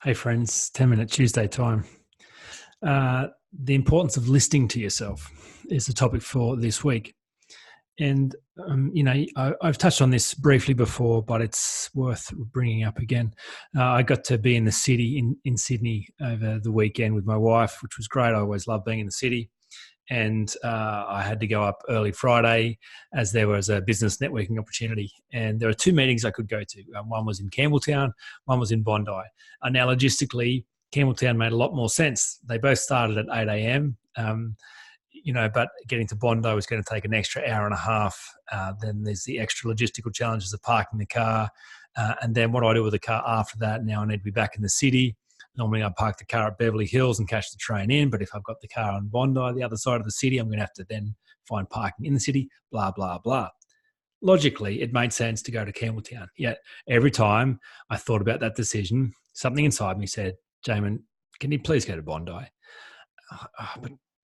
Hey friends, 10-minute Tuesday time. The importance of listening to yourself is the topic for this week. And, I've touched on this briefly before, but it's worth bringing up again. I got to be in the city in Sydney over the weekend with my wife, which was great. I always love being in the city. And I had to go up early Friday as there was a business networking opportunity. And there were two meetings I could go to. One was in Campbelltown, one was in Bondi. Now, logistically, Campbelltown made a lot more sense. They both started at 8 a.m., but getting to Bondi was going to take an extra hour and a half. Then there's the extra logistical challenges of parking the car. And then what do I do with the car after that? Now I need to be back in the city. Normally I park the car at Beverly Hills and catch the train in, but if I've got the car on Bondi, the other side of the city, I'm going to have to then find parking in the city, blah, blah, blah. Logically, it made sense to go to Campbelltown. Yet every time I thought about that decision, something inside me said, Jamin, can you please go to Bondi?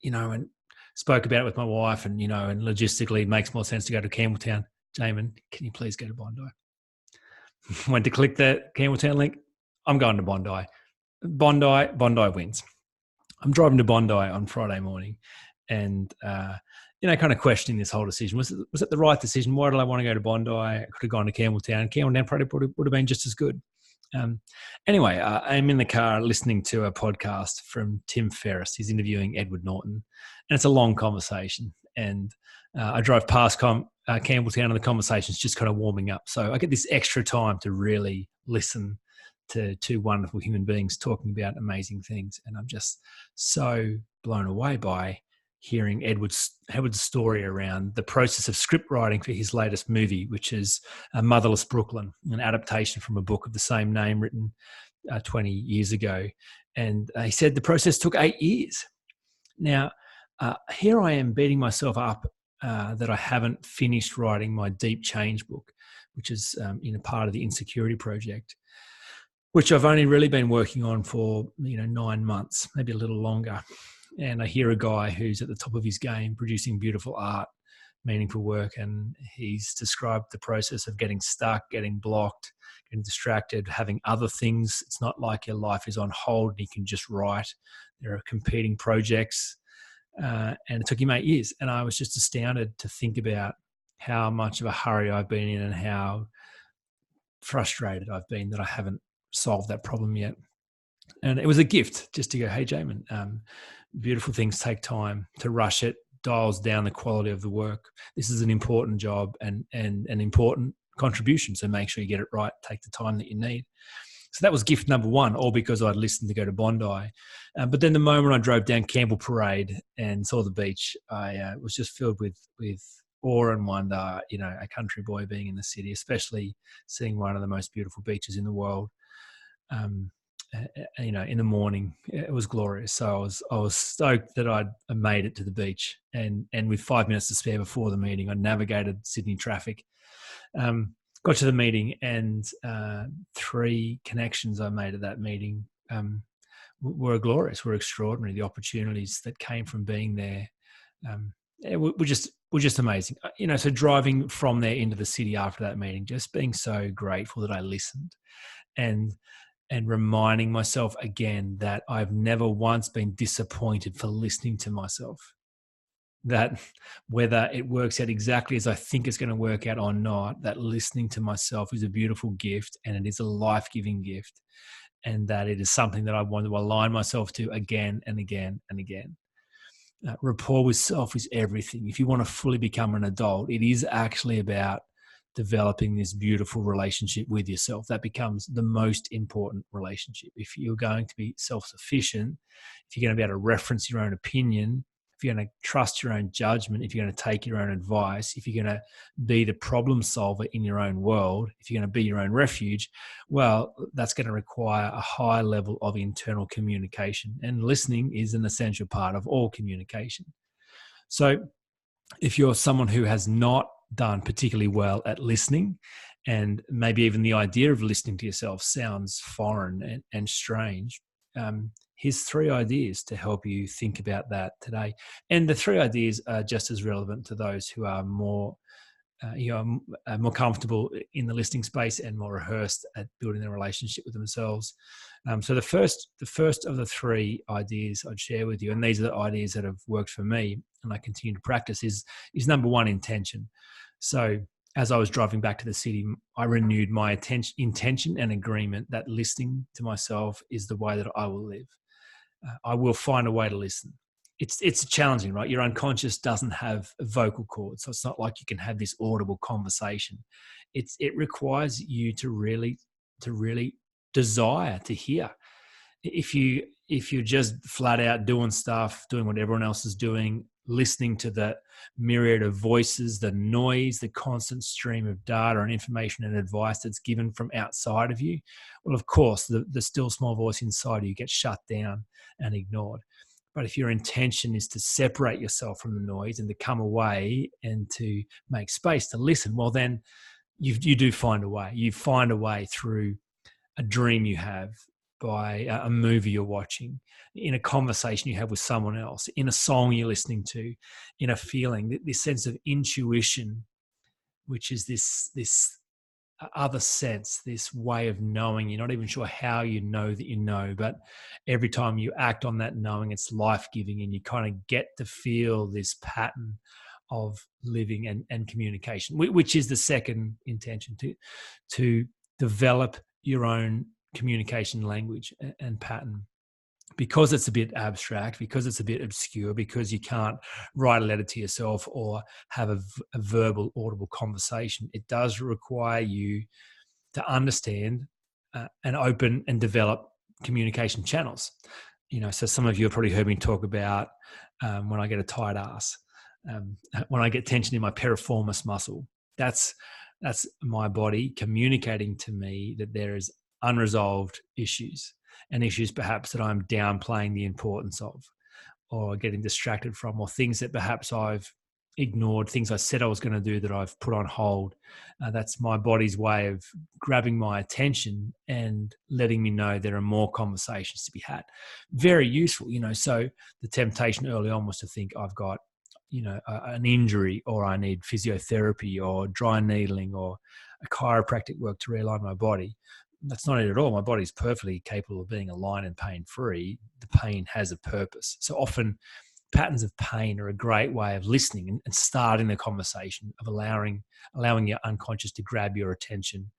And spoke about it with my wife and logistically it makes more sense to go to Campbelltown. Jamin, can you please go to Bondi? Went to click the Campbelltown link. I'm going to Bondi. Bondi wins. I'm driving to Bondi on Friday morning and, kind of questioning this whole decision. Was it the right decision? Why did I want to go to Bondi? I could have gone to Campbelltown. Campbelltown probably would have been just as good. Anyway, I'm in the car listening to a podcast from Tim Ferriss. He's interviewing Edward Norton, and it's a long conversation. And I drove past Campbelltown, and the conversation's just kind of warming up. So I get this extra time to really listen to two wonderful human beings talking about amazing things. And I'm just so blown away by hearing Edward's story around the process of script writing for his latest movie, which is Motherless Brooklyn, an adaptation from a book of the same name written 20 years ago. And he said the process took 8 years. Now, here I am beating myself up that I haven't finished writing my Deep Change book, which is part of the Insecurity Project, which I've only really been working on for 9 months, maybe a little longer. And I hear a guy who's at the top of his game, producing beautiful art, meaningful work, and he's described the process of getting stuck, getting blocked, getting distracted, having other things. It's not like your life is on hold and you can just write. There are competing projects, and it took him 8 years. And I was just astounded to think about how much of a hurry I've been in and how frustrated I've been that I haven't solved that problem yet. And it was a gift just to go, hey, Jamin, beautiful things take time. To rush it dials down the quality of the work. This is an important job and an important contribution. So make sure you get it right. Take the time that you need. So that was gift number one, all because I'd listened to go to Bondi. But then the moment I drove down Campbell Parade and saw the beach, I was just filled with awe and wonder, a country boy being in the city, especially seeing one of the most beautiful beaches in the world. In the morning, it was glorious. So I was stoked that I'd made it to the beach, and with 5 minutes to spare before the meeting, I navigated Sydney traffic, got to the meeting, and 3 connections I made at that meeting were glorious, were extraordinary. The opportunities that came from being there were just amazing. So driving from there into the city after that meeting, just being so grateful that I listened, and reminding myself again that I've never once been disappointed for listening to myself. That whether it works out exactly as I think it's going to work out or not, that listening to myself is a beautiful gift, and it is a life-giving gift, and that it is something that I want to align myself to again and again and again. Rapport with self is everything. If you want to fully become an adult, it is actually about developing this beautiful relationship with yourself. That becomes the most important relationship. If you're going to be self-sufficient, if you're going to be able to reference your own opinion, if you're going to trust your own judgment, if you're going to take your own advice, if you're going to be the problem solver in your own world, if you're going to be your own refuge, well, that's going to require a high level of internal communication. And listening is an essential part of all communication. So if you're someone who has not done particularly well at listening, and maybe even the idea of listening to yourself sounds foreign and strange, here's 3 ideas to help you think about that today. And the 3 ideas are just as relevant to those who are more more comfortable in the listening space and more rehearsed at building their relationship with themselves. So the first of the three ideas I'd share with you, and these are the ideas that have worked for me and I continue to practice, is number one, intention. So as I was driving back to the city, I renewed my intention and agreement that listening to myself is the way that I will live. I will find a way to listen. It's challenging, right? Your unconscious doesn't have a vocal cord, so it's not like you can have this audible conversation. It requires you to really desire to hear. If you're just flat out doing what everyone else is doing, listening to the myriad of voices, the noise, the constant stream of data and information and advice that's given from outside of you, well, of course, the still small voice inside of you gets shut down and ignored. But if your intention is to separate yourself from the noise and to come away and to make space to listen, well, then you do find a way. You find a way through a dream you have, by a movie you're watching, in a conversation you have with someone else, in a song you're listening to, in a feeling, this sense of intuition, which is this other sense, this way of knowing. You're not even sure how you know that you know, but every time you act on that knowing, it's life-giving, and you kind of get to feel this pattern of living and communication, which is the second intention, to develop your own communication language and pattern. Because it's a bit abstract, because it's a bit obscure, because you can't write a letter to yourself or have a verbal, audible conversation, it does require you to understand and open and develop communication channels. So some of you have probably heard me talk about when I get a tight ass, when I get tension in my piriformis muscle. That's my body communicating to me that there is unresolved issues, and issues perhaps that I'm downplaying the importance of, or getting distracted from, or things that perhaps I've ignored, things I said I was going to do that I've put on hold. That's my body's way of grabbing my attention and letting me know there are more conversations to be had. Very useful, so the temptation early on was to think I've got, an injury, or I need physiotherapy or dry needling or a chiropractic work to realign my body. That's not it at all. My body's perfectly capable of being aligned and pain-free. The pain has a purpose. So often patterns of pain are a great way of listening and starting the conversation, of allowing your unconscious to grab your attention.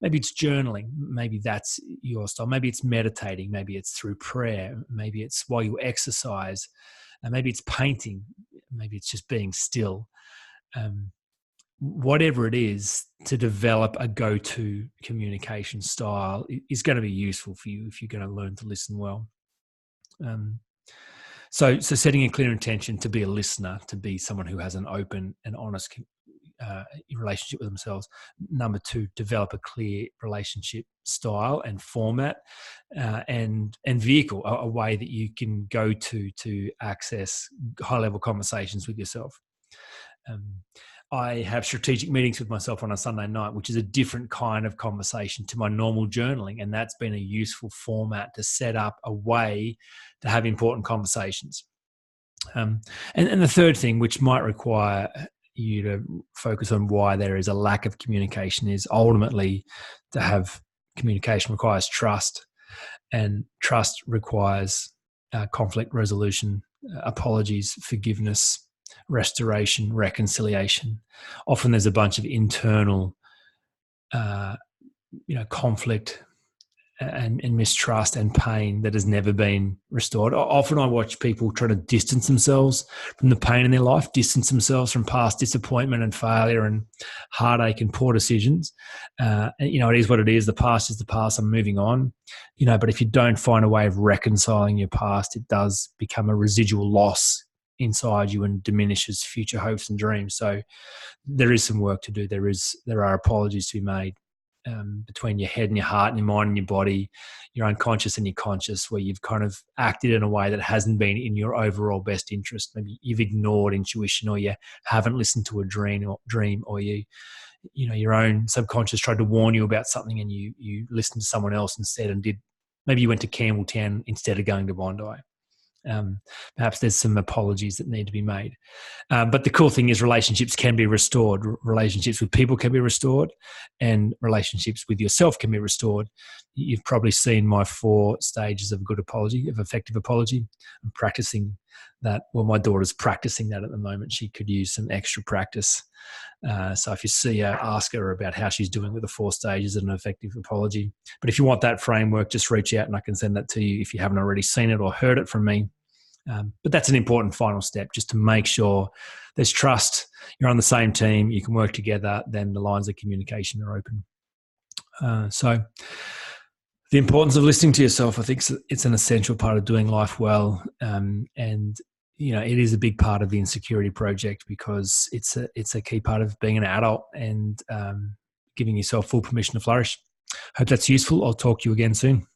Maybe it's journaling. Maybe that's your style. Maybe it's meditating. Maybe it's through prayer. Maybe it's while you exercise. Maybe it's painting. Maybe it's just being still. Whatever it is, to develop a go-to communication style is going to be useful for you if you're going to learn to listen well. So setting a clear intention to be a listener, to be someone who has an open and honest relationship with themselves. Number two, develop a clear relationship style and format and vehicle, a way that you can go to access high-level conversations with yourself. I have strategic meetings with myself on a Sunday night, which is a different kind of conversation to my normal journaling. And that's been a useful format to set up a way to have important conversations. And the third thing, which might require you to focus on why there is a lack of communication, is ultimately to have communication requires trust, and trust requires conflict resolution, apologies, forgiveness, restoration, reconciliation. Often there's a bunch of internal, conflict and mistrust and pain that has never been restored. Often I watch people try to distance themselves from the pain in their life, distance themselves from past disappointment and failure and heartache and poor decisions. It is what it is. The past is the past. I'm moving on. But if you don't find a way of reconciling your past, it does become a residual loss inside you and diminishes future hopes and dreams. So there is some work to do. There are apologies to be made between your head and your heart and your mind and your body, your unconscious and your conscious, where you've kind of acted in a way that hasn't been in your overall best interest. Maybe you've ignored intuition, or you haven't listened to a dream, or your own subconscious tried to warn you about something and you listened to someone else instead and maybe you went to Campbelltown instead of going to Bondi. Perhaps there's some apologies that need to be made. But the cool thing is relationships can be restored. Relationships with people can be restored, and relationships with yourself can be restored. You've probably seen my 4 stages of good apology, of effective apology. I'm practicing that. Well, my daughter's practicing that at the moment. She could use some extra practice. So if you see her, ask her about how she's doing with the 4 stages of an effective apology. But if you want that framework, just reach out and I can send that to you if you haven't already seen it or heard it from me. But that's an important final step, just to make sure there's trust, you're on the same team, you can work together, then the lines of communication are open. So the importance of listening to yourself, I think it's an essential part of doing life well. And it is a big part of the Insecurity Project, because it's a key part of being an adult and giving yourself full permission to flourish. Hope that's useful. I'll talk to you again soon.